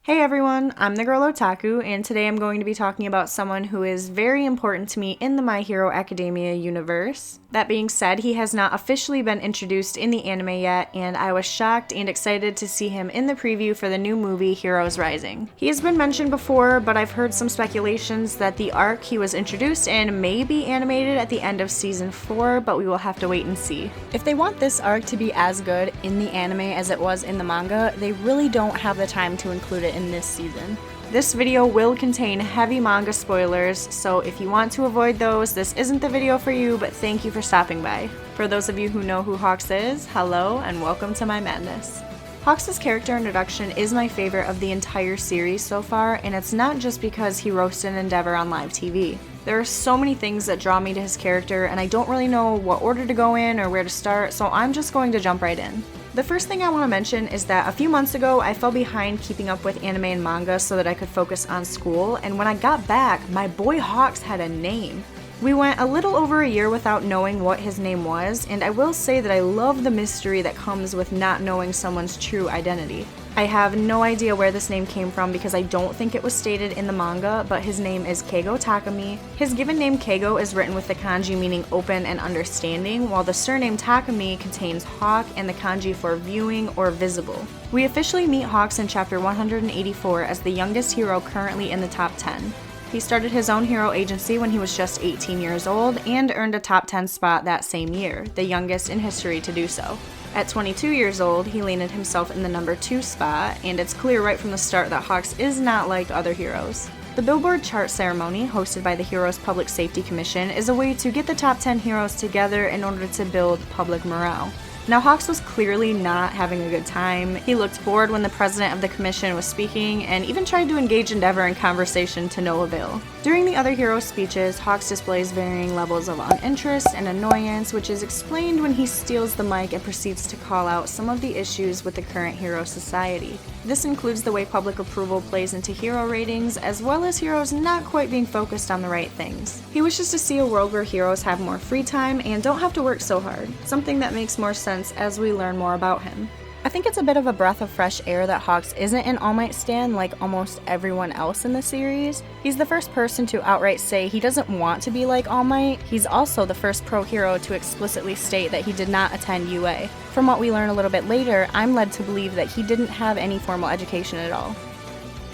Hey everyone, I'm the girl Otaku, and today I'm going to be talking about someone who is very important to me in the My Hero Academia universe. That being said, he has not officially been introduced in the anime yet, and I was shocked and excited to see him in the preview for the new movie Heroes Rising. He has been mentioned before, but I've heard some speculations that the arc he was introduced in may be animated at the end of season 4, but we will have to wait and see. If they want this arc to be as good in the anime as it was in the manga, they really don't have the time to include it in this season. This video will contain heavy manga spoilers, so if you want to avoid those, this isn't the video for you, but thank you for stopping by. For those of you who know who Hawks is, hello and welcome to my madness. Hawks' character introduction is my favorite of the entire series so far, and it's not just because he roasted Endeavor on live TV. There are so many things that draw me to his character, and I don't really know what order to go in or where to start, so I'm just going to jump right in. The first thing I want to mention is that a few months ago I fell behind keeping up with anime and manga so that I could focus on school, and when I got back, my boy Hawks had a name. We went a little over a year without knowing what his name was, and I will say that I love the mystery that comes with not knowing someone's true identity. I have no idea where this name came from because I don't think it was stated in the manga, but his name is Keigo Takami. His given name Keigo is written with the kanji meaning open and understanding, while the surname Takami contains hawk and the kanji for viewing or visible. We officially meet Hawks in chapter 184 as the youngest hero currently in the top 10. He started his own hero agency when he was just 18 years old and earned a top 10 spot that same year, the youngest in history to do so. At 22 years old, he landed himself in the number 2 spot, and it's clear right from the start that Hawks is not like other heroes. The Billboard chart ceremony, hosted by the Heroes Public Safety Commission, is a way to get the top 10 heroes together in order to build public morale. Now, Hawks was clearly not having a good time. He looked bored when the president of the commission was speaking, and even tried to engage Endeavor in conversation to no avail. During the other heroes' speeches, Hawks displays varying levels of uninterest and annoyance, which is explained when he steals the mic and proceeds to call out some of the issues with the current hero society. This includes the way public approval plays into hero ratings, as well as heroes not quite being focused on the right things. He wishes to see a world where heroes have more free time and don't have to work so hard, something that makes more sense as we learn more about him. I think it's a bit of a breath of fresh air that Hawks isn't an All Might stan like almost everyone else in the series. He's the first person to outright say he doesn't want to be like All Might. He's also the first pro hero to explicitly state that he did not attend UA. From what we learn a little bit later, I'm led to believe that he didn't have any formal education at all.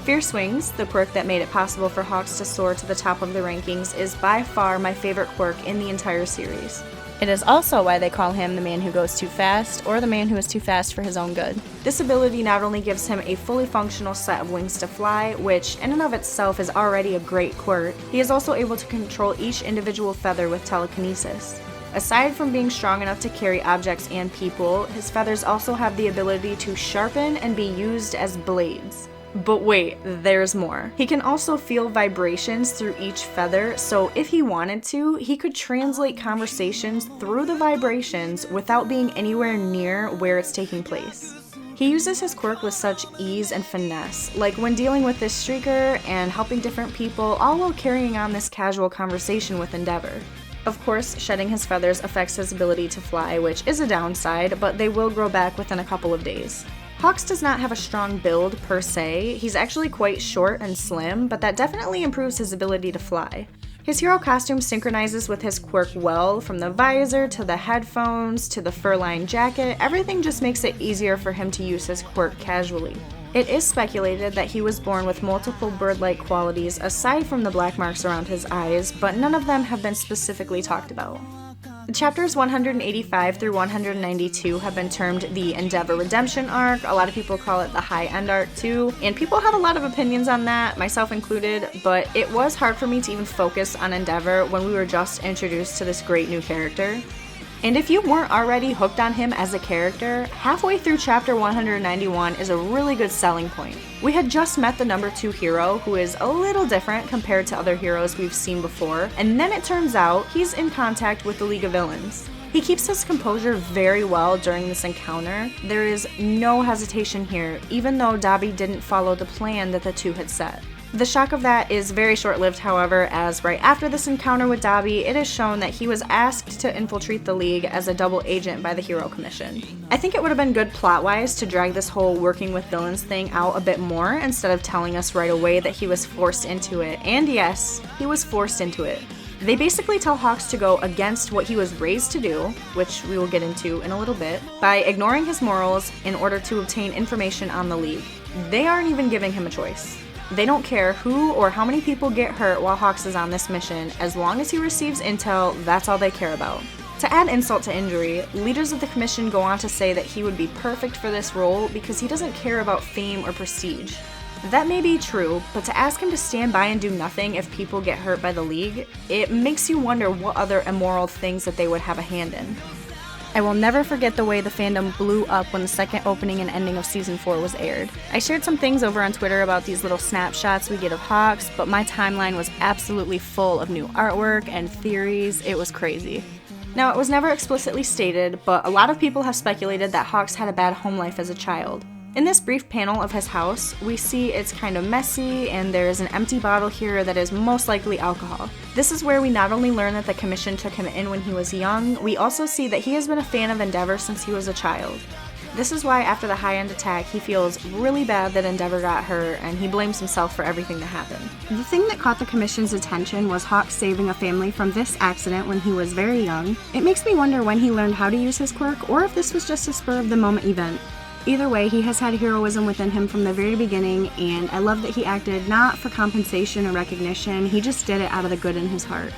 Fierce Wings, the quirk that made it possible for Hawks to soar to the top of the rankings, is by far my favorite quirk in the entire series. It is also why they call him the man who goes too fast, or the man who is too fast for his own good. This ability not only gives him a fully functional set of wings to fly, which in and of itself is already a great quirk, he is also able to control each individual feather with telekinesis. Aside from being strong enough to carry objects and people, his feathers also have the ability to sharpen and be used as blades. But wait, there's more. He can also feel vibrations through each feather, so if he wanted to, he could translate conversations through the vibrations without being anywhere near where it's taking place. He uses his quirk with such ease and finesse, like when dealing with this streaker and helping different people, all while carrying on this casual conversation with Endeavor. Of course, shedding his feathers affects his ability to fly, which is a downside, but they will grow back within a couple of days. Hawks does not have a strong build per se. He's actually quite short and slim, but that definitely improves his ability to fly. His hero costume synchronizes with his quirk well, from the visor to the headphones to the fur-lined jacket. Everything just makes it easier for him to use his quirk casually. It is speculated that he was born with multiple bird-like qualities aside from the black marks around his eyes, but none of them have been specifically talked about. Chapters 185 through 192 have been termed the Endeavor Redemption arc. A lot of people call it the High End arc too, and people have a lot of opinions on that, myself included, but it was hard for me to even focus on Endeavor when we were just introduced to this great new character. And if you weren't already hooked on him as a character, halfway through chapter 191 is a really good selling point. We had just met the number 2 hero, who is a little different compared to other heroes we've seen before, and then it turns out he's in contact with the League of Villains. He keeps his composure very well during this encounter. There is no hesitation here, even though Dabi didn't follow the plan that the two had set. The shock of that is very short-lived, however, as right after this encounter with Dabi, it is shown that he was asked to infiltrate the League as a double agent by the Hero Commission. I think it would have been good plot-wise to drag this whole working with villains thing out a bit more instead of telling us right away that he was forced into it. And yes, he was forced into it. They basically tell Hawks to go against what he was raised to do, which we will get into in a little bit, by ignoring his morals in order to obtain information on the League. They aren't even giving him a choice. They don't care who or how many people get hurt while Hawks is on this mission. As long as he receives intel, that's all they care about. To add insult to injury, leaders of the commission go on to say that he would be perfect for this role because he doesn't care about fame or prestige. That may be true, but to ask him to stand by and do nothing if people get hurt by the League, it makes you wonder what other immoral things that they would have a hand in. I will never forget the way the fandom blew up when the second opening and ending of Season 4 was aired. I shared some things over on Twitter about these little snapshots we get of Hawks, but my timeline was absolutely full of new artwork and theories. It was crazy. Now, it was never explicitly stated, but a lot of people have speculated that Hawks had a bad home life as a child. In this brief panel of his house, we see it's kind of messy and there is an empty bottle here that is most likely alcohol. This is where we not only learn that the commission took him in when he was young, we also see that he has been a fan of Endeavor since he was a child. This is why after the high-end attack, he feels really bad that Endeavor got hurt and he blames himself for everything that happened. The thing that caught the commission's attention was Hawks saving a family from this accident when he was very young. It makes me wonder when he learned how to use his quirk or if this was just a spur-of-the-moment event. Either way, he has had heroism within him from the very beginning, and I love that he acted not for compensation or recognition, he just did it out of the good in his heart.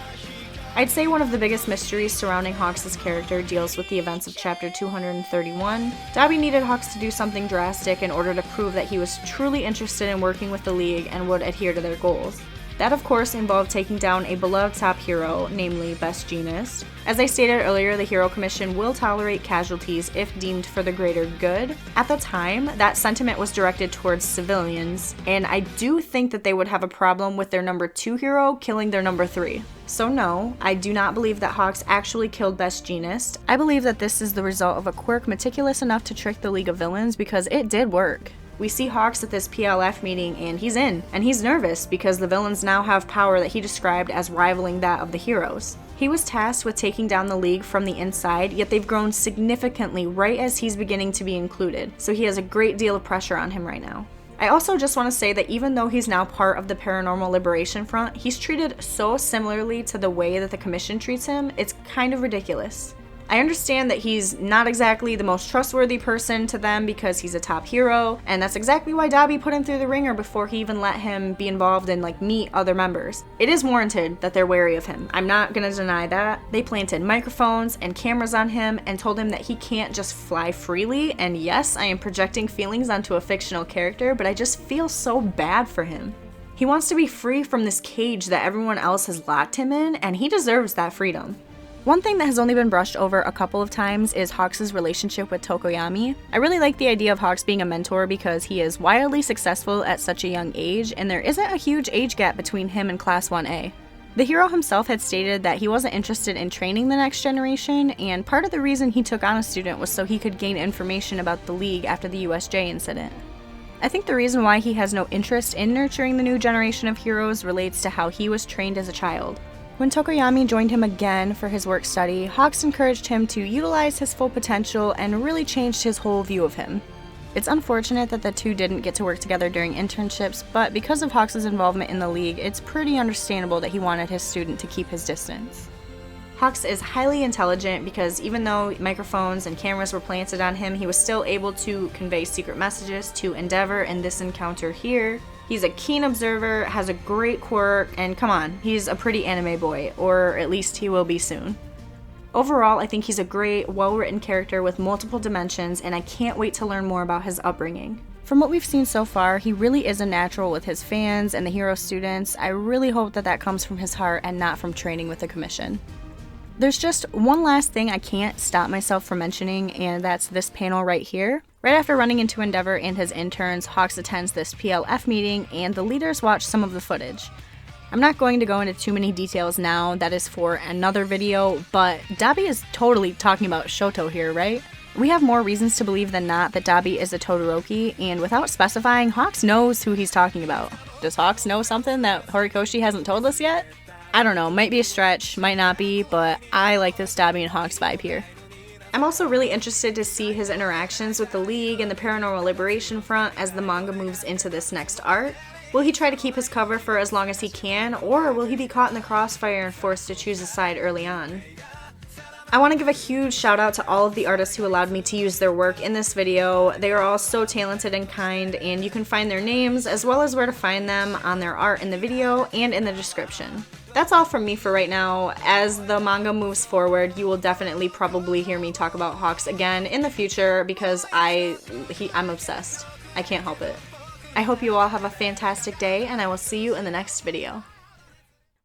I'd say one of the biggest mysteries surrounding Hawks' character deals with the events of Chapter 231. Dabi needed Hawks to do something drastic in order to prove that he was truly interested in working with the League and would adhere to their goals. That, of course, involved taking down a beloved top hero, namely Best Jeanist. As I stated earlier, the Hero Commission will tolerate casualties if deemed for the greater good. At the time, that sentiment was directed towards civilians, and I do think that they would have a problem with their number 2 hero killing their number 3. So no, I do not believe that Hawks actually killed Best Jeanist. I believe that this is the result of a quirk meticulous enough to trick the League of Villains because it did work. We see Hawks at this PLF meeting and he's in, and he's nervous because the villains now have power that he described as rivaling that of the heroes. He was tasked with taking down the League from the inside, yet they've grown significantly right as he's beginning to be included, so he has a great deal of pressure on him right now. I also just want to say that even though he's now part of the Paranormal Liberation Front, he's treated so similarly to the way that the Commission treats him, it's kind of ridiculous. I understand that he's not exactly the most trustworthy person to them because he's a top hero, and that's exactly why Dabi put him through the ringer before he even let him be involved and meet other members. It is warranted that they're wary of him. I'm not gonna deny that. They planted microphones and cameras on him and told him that he can't just fly freely, and yes, I am projecting feelings onto a fictional character, but I just feel so bad for him. He wants to be free from this cage that everyone else has locked him in, and he deserves that freedom. One thing that has only been brushed over a couple of times is Hawks' relationship with Tokoyami. I really like the idea of Hawks being a mentor because he is wildly successful at such a young age, and there isn't a huge age gap between him and Class 1A. The hero himself had stated that he wasn't interested in training the next generation, and part of the reason he took on a student was so he could gain information about the League after the USJ incident. I think the reason why he has no interest in nurturing the new generation of heroes relates to how he was trained as a child. When Tokoyami joined him again for his work study, Hawks encouraged him to utilize his full potential and really changed his whole view of him. It's unfortunate that the two didn't get to work together during internships, but because of Hawks' involvement in the League, it's pretty understandable that he wanted his student to keep his distance. Hawks is highly intelligent because even though microphones and cameras were planted on him, he was still able to convey secret messages to Endeavor in this encounter here. He's a keen observer, has a great quirk, and come on, he's a pretty anime boy, or at least he will be soon. Overall, I think he's a great, well-written character with multiple dimensions, and I can't wait to learn more about his upbringing. From what we've seen so far, he really is a natural with his fans and the hero students. I really hope that that comes from his heart and not from training with the Commission. There's just one last thing I can't stop myself from mentioning, and that's this panel right here. Right after running into Endeavor and his interns, Hawks attends this PLF meeting, and the leaders watch some of the footage. I'm not going to go into too many details now, that is for another video, but Dabi is totally talking about Shoto here, right? We have more reasons to believe than not that Dabi is a Todoroki, and without specifying, Hawks knows who he's talking about. Does Hawks know something that Horikoshi hasn't told us yet? I don't know, might be a stretch, might not be, but I like this Dabi and Hawks vibe here. I'm also really interested to see his interactions with the League and the Paranormal Liberation Front as the manga moves into this next arc. Will he try to keep his cover for as long as he can, or will he be caught in the crossfire and forced to choose a side early on? I want to give a huge shout out to all of the artists who allowed me to use their work in this video. They are all so talented and kind, and you can find their names as well as where to find them on their art in the video and in the description. That's all from me for right now. As the manga moves forward, you will definitely probably hear me talk about Hawks again in the future because I'm obsessed. I can't help it. I hope you all have a fantastic day, and I will see you in the next video.